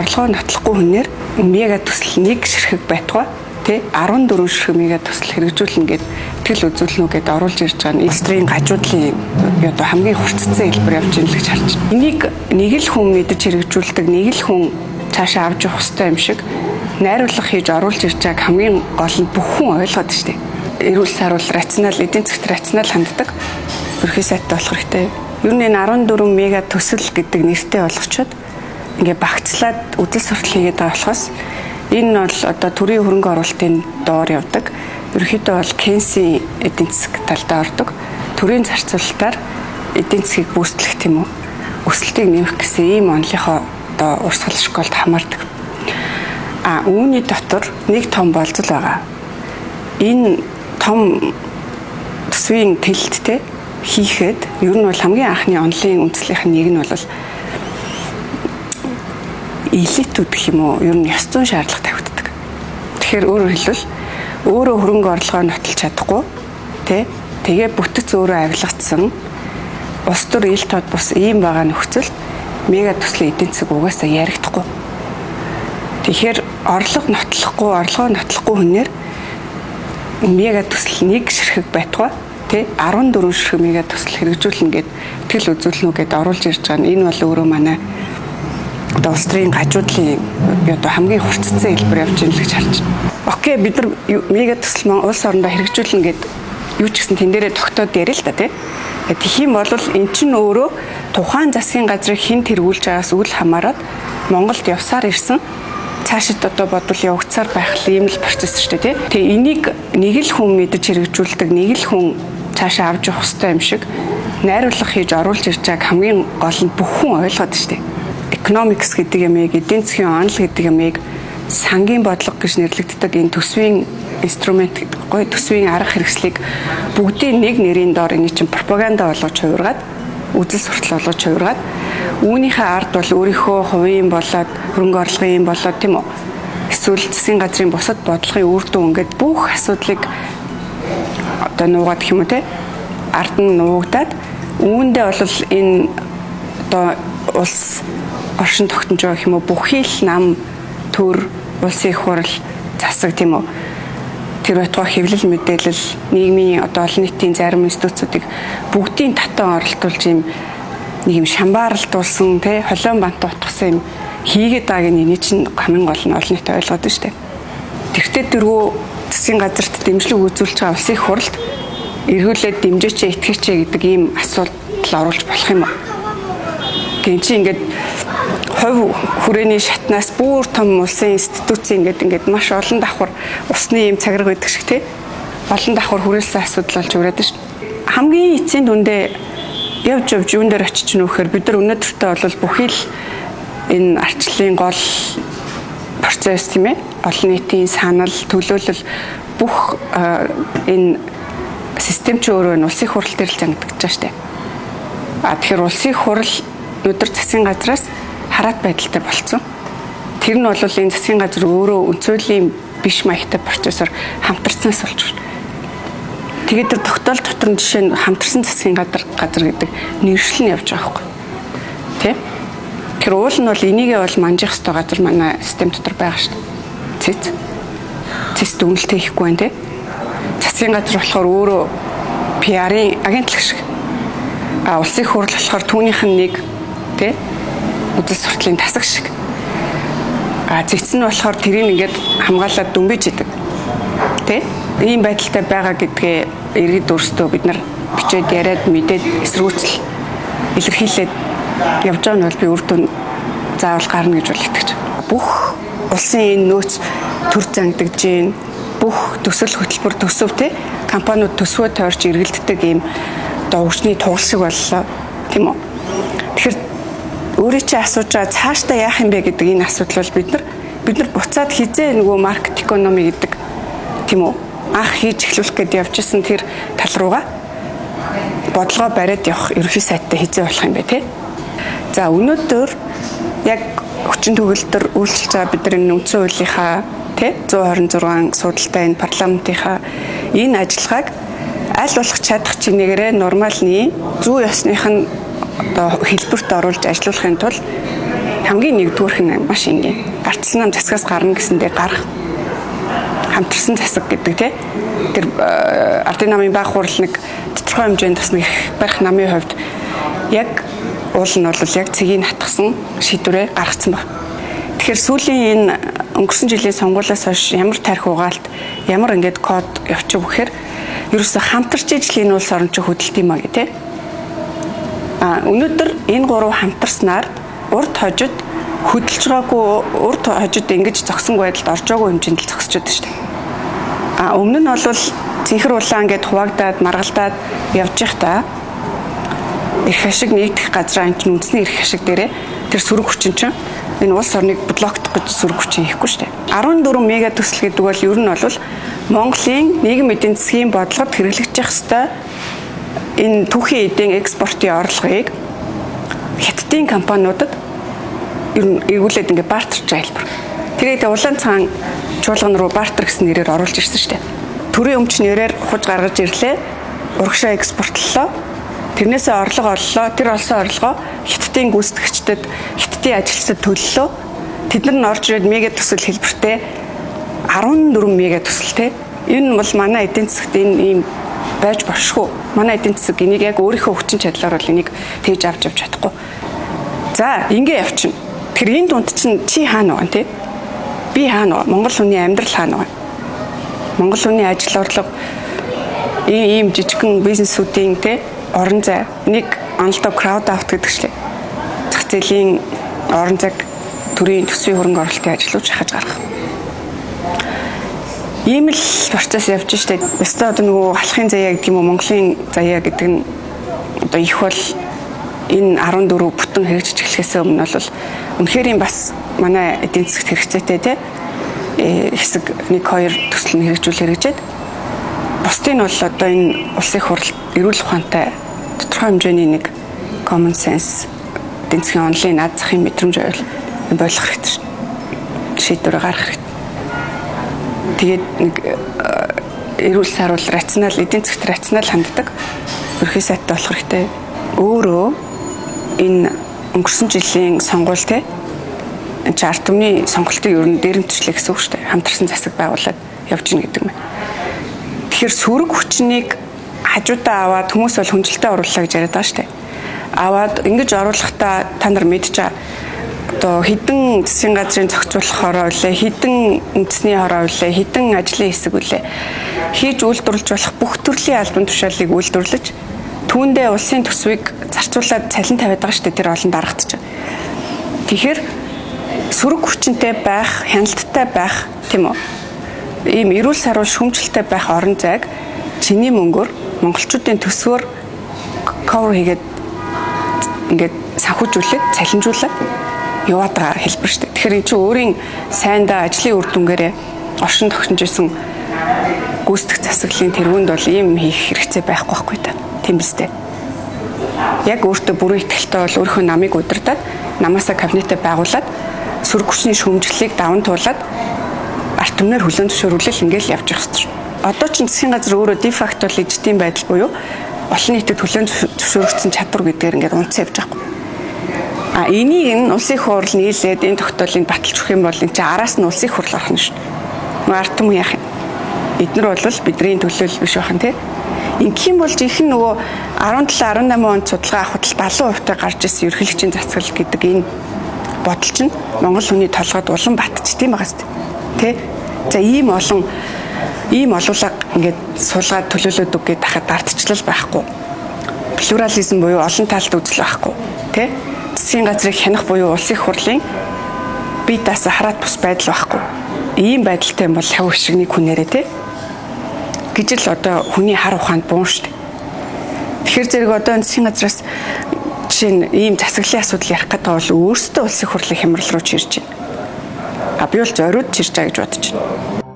орлогоо нотлохгүй хүнээр мега төсөл 1 ширхэг байтугай тий 14 ширхэг мега төсөл хэрэгжүүлнэ гэд итгэл үзүүлнэ гэдээ оруулж ирж байгаа индустрийн гажуудлын одоо хамгийн хурцсан хэлбэр явж байна л гэж харж байна. Энийг нэг л хүн мэдж хэрэгжүүлдэг, нэг л хүн цаашаа авч явах хэрэгтэй юм шиг найруулга хийж оруулж ирж байгааг хамгийн гол нь бүх хүн ойлгоод штеп. Эрүүл саруул рационал, эдийн засгт рационал ханддаг ерхий сайтай болох хэрэгтэй. Ер нь энэ 14 мега төсөл гэдэг нэртэй болгочоод ингээ багцлаад үзэл суртал хийгээд байгаа болохоос энэ бол одоо төрийн хөрөнгө оруулалтын доор явдаг. Ерөнхийдөө бол Кейнсийн эдийн засаг талдаа ордог. Төрийн зарцуулалтаар эдийн засгийг бүүстлэх тийм үү? Өсөлтийг нэмэх гэсэн ийм онолынхоо одоо урсгал школд хамаардаг. Үүний дотор нэг том болцол байгаа. Энэ том төсвийн тэлэлттэй хийхэд ер нь бол хамгийн анхны онолын үндслийнх нь нэг нь бол элитүүд гэх юм уу ер нь ёс зүйн шаардлага тавигддаг. Тэгэхээр өөрөөр хэлбэл өөрөө хөрөнгө орлогоо нотолж чадахгүй тэгээ бүтэц өөрөө авилгацсан улс төр ил тод бус ийм байгаа нөхцөл мега төслийн эдийн засаг угаасаа ярихдахгүй. Тэгэхээр орлогоо нотлохгүй хүнээр мега төсөл 1 ширхэг байтугай 14 ширхэг мега төсөл хэрэгжүүлнэ гэд итгэл үзүүлнэ гэдээ оруулж ирж байгаа нь энэ бол өөрөө манай одоо улс төрийн гажуудлын одоо хамгийн хурцсан хэлбэр явж байна л гэж харж байна. Окей, бид нар мега төсөл улс орондоо хэрэгжүүлнэ гэд юу ч гэсэн тэн дээрээ тогтоод ярил л та тийм юм бол эн чинь өөрөө тухайн засгийн газрыг хэн тэргүүлж байгаас үл хамааран Монголд явсаар ирсэн цаашид одоо бодвол явагцаар байх ийм л процесс шүү дээ тийм. Энийг нэг л хүн мэдж хэрэгжүүлдэг, нэг л хүн цаашаа авч явах хэрэгтэй юм шиг найруулга хийж оруулж ирж байгааг хамгийн гол нь бүх хүн ойлгоод шүү дээ. Economics гэдэг ямыг, эдийн засгийн онол гэдэг ямыг сангийн бодлого гэж нэрлэгддэг энэ төсвийн инструмент гоё төсвийн арга хэрэгслийг бүгдийн нэг нэрийн доор энэ чинь пропаганда болгож хувиргаад үзэл суртал болгож хувиргаад үүнийхээ ард бол өөрийнхөө хувийн болоод хөрөнгө орлогын болоод тийм үү эсвэл засгийн газрын бусад бодлогын үр дүн ингээд бүх асуудлыг одоо нуугаад гэх юм уу те ард нь нуугдаад үүндээ бол энэ одоо улс оршин тогтнож байгаа юм уу бүхий л нам төр улсын их хурл засаг тийм үү тэр байтугай хэвлэл мэдээлэл нийгмийн одоо олон нийтийн зарим институцуудыг бүгдийн татан оролдуулж юм нэг юм шамбаарлуулсан тий холион бант утгасан юм хийгээд байгааг энэ чинь хамгийн гол нь олон нийт ойлгоод байна шүү дээ. Тэртээ дөрвөө засгийн газарт дэмжлэг үзүүлж байгаа улсын их хурлд эргүүлээд дэмжээч итгэвч гэдэг ийм асуудал оруулж болох юм уу? Гин чи ингээд хувь хүрээний шатнаас бүр том улсын институц ингээд маш олон давхар усны юм цагираг байдаг шиг тий олон давхар хүрээлсэн асуудал болж өрөөд шүү. Хамгийн эцсийн дүндээ явж юун дээр очиж нөхөр бид нар өнөөдөртөө бол бүхий л энэ арчлалын гол процесс тийм ээ олон нийтийн санал төлөөлөл бүх энэ систем ч өөрөө улсын хурал дээр л зангидж байгаа шүү дээ. Тэгэхээр улсын хурал өдөр засгийн газраас хараат байдалтай болцсон. Тэр нь бол энэ засгийн газар өөрөө өнцөлийн биш маягтай процессор хамтарснаас болж байна. Тэгээд тэр тогтоол дотор нь жишээ нь хамтарсан засгийн газар гэдэг нэршил нь явж байгаа байхгүй. Тэ? Тэр уул нь бол энийгээ бол манжих ёстой газар манай систем дотор байгаа шүү дээ. Цэц дүнэлт хийхгүй байна тэ. Засгийн газар болохоор өөрөө PR-ийн агентлаг шиг. Улсын их хурл болохоор түүнийх нь нэг тэ үзэл суртлын тасаг шиг. Зэгц нь болохоор тэрийг ингээд хамгаалаад дүнбэж идэг. Тэ? Ийм байдалтай байгаа гэдгээ иргэд өөрсдөө бид нар бичээд яриад мэдээд эсрүүцэл илэрхийлээд явж байгаа нь бол би үр дүн заавал гарна гэж бол итгэж байна. Бүх улсын энэ нөөц төр зангидж гин бүх төсөл хөтөлбөр төсөв тэ компаниуд төсвөө тойрч эргэлддэг ийм одоо өвчний тугал шиг боллоо тийм үү. Тэгэхээр өөрөө чи асууж байгаа цаашдаа яах юм бэ гэдэг энэ асуудал бол бид нар буцаад хизээ нөгөө маркет экономи гэдэг тийм үү анх хийж эхлүүлэх гэдээ явжсэн тэр тал руугаа бодлогоо бариад явах ерөнхий сайттай хизээ болох юм бэ тий. За өнөөдөр яг хүчин төгөлдөр үйлчилж байгаа бид нар энэ үндсэн хуулийнхаа тий 126 судалтай энэ парламентынхаа энэ ажиллагааг аль болох чадах чигнэгээрээ нормалны зүй ёсных нь одоо хэлбэрт оруулж ажиллуулахын тулд хамгийн нэгдүгüүрх нь маш энгийн. Гартсан нам засгаас гарна гэсэндээ гарах хамтарсан засаг гэдэг тий. Тэр ардын намын баг хурал нэг тодорхой хэмжээнд бас нэг барих намын хувьд яг уул нь бол яг цэгийг хатгсан шийдвэрээ гаргацсан байна. Тэгэхээр сүүлийн энэ өнгөрсөн жилийн сонгуулиас хойш ямар тарих угаалт, ямар ингээд код явчих вэхээр ерөөсө хамтарч ижил энэ улс орон чинь хөдөлт юм аа гэх тий. Өнөөдөр энэ гурав хамтарснаар урд хожид хөдөлж байгаагүй урд хожид ингэж зогсонгүй байдалд орж байгаагүй хэмжээнд л зогсож байдаг шүү дээ. Өмнө нь бол цэнхэр улаан гэд хуваагдаад маргалдаад явж байхдаа эрх ашиг нэгдэх газраа энэ чинь үндэсний эрх ашиг дээрээ тэр сөрөг хүчин чинь энэ улс орныг блоктох гэж сөрөг хүчин хийхгүй шүү дээ. 14 мега төсөл гэдэг бол ер нь бол Монголын нийгэм эдийн засгийн бодлогод хэрэглэгдэх ёстой энэ түүхийн эдийн экспортын орлогыг хятадын компаниудад ер нь эргүүлээд ингээд бартер жайлбар. Тэгээд улаан цаан чуулган руу бартер гэсэн нэрээр оруулж ирсэн шүү дээ. Төрийн өмч нэрээр хуж гаргаж ирлээ. Урагшаа экспортлолоо. Тэрнээсээ орлого оллоо. Тэр олсон орлогоо хятадын гүйцэтгэгчдэд, хятадын ажилчдад төллөө. Тэд нар нь орж ирээд мега төсөл хэлбэртэй 14 мега төсөлтэй. Энэ бол манай эдийн засагт энэ ийм байж болшгүй. Манай эдийн засаг энийг яг өөрийнхөө хүчин чадлаар бол энийг тэгж авч чадахгүй. За, ингэ явчихна. Тэр энэ дунд чинь чи хаана байгаа те? Би хаана байгаа? Монгол хүний амьдрал хаана байгаа? Монгол хүний ажил орлого ийм жижигхэн бизнесүүдийн те орон зай нэг онолдоо crowd out гэдэг шлээ. Зах зээлийн орон зайг төрийн төсвийн хөрөнгө оруулалтын ажлууд шахаж гаргах. Ийм л процесс явж штэ. Өстө одоо нөгөө халахын заяа гэдэг юм уу Монголын заяа гэдэг нь одоо их бол энэ 14 бүтэн хэрэгжиж эхлэхээс өмнө бол үнэхээр юм бас манай эдийн засагт хэрэгцээтэй те хэсэг 1-2 төсөл нь хэрэгжээд бусдын нь бол одоо энэ улсын хурал эрүүл ухаантай тодорхой хэмжээний нэг common sense эдийн засгийн онлын наад захын мэдрэмж ойлгох хэрэгтэй шин. Шийдвэр гаргах хэрэгтэй. Тэгээд нэг эрүүл саруул рационал эдийн засгт рационал ханддаг ерхий сайтай болох хэрэгтэй. Өөрөө энэ өнгөрсөн жилийн сонгуул те ард түмний сонголтыг ер нь дээрэмтчлээ гэсэн үг шүү дээ. Хамтарсан засаг байгуулад явж гин гэдэг юм. Тэгэхээр сөрөг хүчнийг хажуудаа аваад хүмүүс бол хүнжилтэд оруулаа гэж яриад байгаа шүү дээ. Аваад ингэж оруулахдаа та нар мэдж байгаа одоо хідэн засгийн газрын зохицуулах хороо үлээ, хідэн үндэсний хороо үлээ, хідэн ажлын хэсэг үлээ хийж үйлдвэрлэж болох бүх төрлийн албан тушаалыг үйлдвэрлэж түүндээ улсын төсвийг зарцуулаад цалин тавиад байгаа шүү дээ. Тэр олон дарагтж. Тэгэхээр сөрөг хүчинтэй байх, хяналттай байх тийм үү? Ийм эрүүл саруул шүүмжлэлтэй байх орон зайг чиний мөнгөөр монголчуудын төсвөөр cover хийгээд ингээд санхүүжүүлээд, цалинжуулаад яваад байгаа хэлбэр шүү дээ. Тэгэхээр энэ чинь өөрийн сайндаа ажлын үр дүнгээрээ оршин тогтнож исэн гүйцэтгэх засаглалын тэргуунд бол ийм хийх хэрэгцээ байхгүй байхгүй та. Тийм биз дээ. Яг өөртөө бүрэн ихтгэлтэй бол өөрийнхөө намыг удирдаад, намаасаа кабинетээ байгуулад, сөрөг хүчний шүүмжлэлийг даван туулаад ард түмнэр хүлээн зөвшөөрүүлэл ингээл явж явах хэрэгтэй. Одоо ч засгийн газар өөрөө де факто лежитим байдал буюу олон нийтэд хүлээн зөвшөөрөгдсөн чадвар гэдгээр ингээд унтсан явж байгаа. Энийг нь улсын хурал нийлээд энэ тогтоолыг баталж өгөх юм бол энэ чинь араас нь улсын хурал орох нь шүү дээ. Ард түмэн яах юм? Эднэр бол бидний төлөөлөл биш байх нь тий. Ингэх юм бол жинхэнэ нөгөө 17-18 онд судалгаа авахд 70% та гарч ирсэн ерөнхийлөгчийн засаглал гэдэг энэ бодол чинь Монгол хүний толгойд улам батчих тийм байгаас тий. За ийм олуулаа ингээд суулгаад төлөөлөд үг гэдэг хахад ардчлал байхгүй. Плюрализм буюу олон талт үзэл байхгүй тий. Засгийн газрыг хянах буюу улсын хурлын бие даасаа хараад бус байдал байхгүй. Ийм байдалтай юм бол хав шиг нэг хүнээрээ тий. Гэж л одоо хүний хар ухаанд буун штэ. Тэгэхээр зэрэг одоо засгийн газраас жишээ нь ийм засаглалын асуудал ярих гэдэг бол өөрсдөө улсын хурлын хямрал руу чирж байна. Би бол зориуд чирж байгаа гэж бодож байна.